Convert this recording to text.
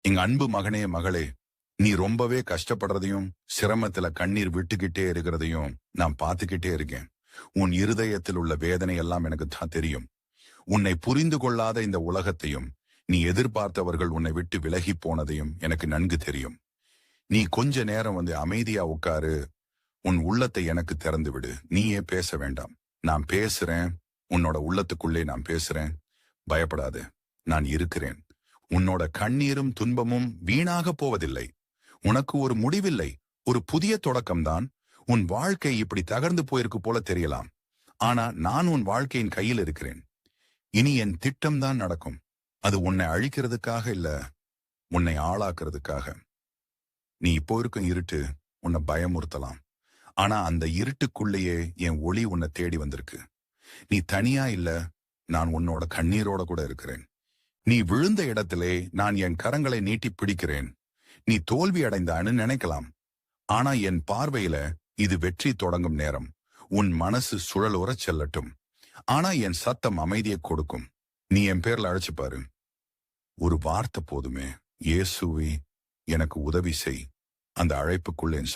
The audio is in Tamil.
எங்க அன்பு மகனே மகளே, நீ ரொம்பவே கஷ்டப்படுறதையும் சிரமத்துல கண்ணீர் விட்டுக்கிட்டே இருக்கிறதையும் நான் பார்த்துக்கிட்டே இருக்கேன். உன் இருதயத்தில் உள்ள வேதனை எல்லாம் எனக்கு தான் தெரியும். உன்னை புரிந்து கொள்ளாத இந்த உலகத்தையும் நீ எதிர்பார்த்தவர்கள் உன்னை விட்டு விலகி போனதையும் எனக்கு நன்கு தெரியும். நீ கொஞ்ச நேரம் அமைதியா உட்காரு. உன் உள்ளத்தை எனக்கு திறந்து விடு. நீயே பேச வேண்டாம். நான் பேசுறேன். உன்னோட உள்ளத்துக்குள்ளே நான் பேசுறேன். பயப்படாது. நான் இருக்கிறேன். உன்னோட கண்ணீரும் துன்பமும் வீணாக போவதில்லை. உனக்கு ஒரு முடிவில்லை. ஒரு புதிய தொடக்கம்தான். உன் வாழ்க்கை இப்படி தகர்ந்து போயிருக்கு போல தெரியலாம். ஆனா நான் உன் வாழ்க்கையின் கையில் இருக்கிறேன். இனி என் திட்டம் தான் நடக்கும். அது உன்னை அழிக்கிறதுக்காக இல்ல, உன்னை ஆளாக்குறதுக்காக. நீ இப்போ இருக்கும் இருட்டு உன்னை பயமுறுத்தலாம். ஆனா அந்த இருட்டுக்குள்ளேயே என் ஒளி உன்னை தேடி வந்திருக்கு. நீ தனியா இல்ல, நான் உன்னோட கண்ணீரோட கூட இருக்கிறேன். நீ விழுந்த இடத்திலே நான் என் கரங்களை நீட்டி பிடிக்கிறேன். நீ தோல்வி அடைந்தான்னு நினைக்கலாம். ஆனா என் பார்வையில இது வெற்றி தொடங்கும் நேரம். உன் மனசு சுழலுறச் செல்லட்டும். ஆனா என் சத்தம் அமைதியை கொடுக்கும். நீ என் பேர்ல அழைச்சு பாரு. ஒரு வார்த்தை போதுமே. இயேசுவே எனக்கு உதவி செய். அந்த அழைப்புக்குள்ள என்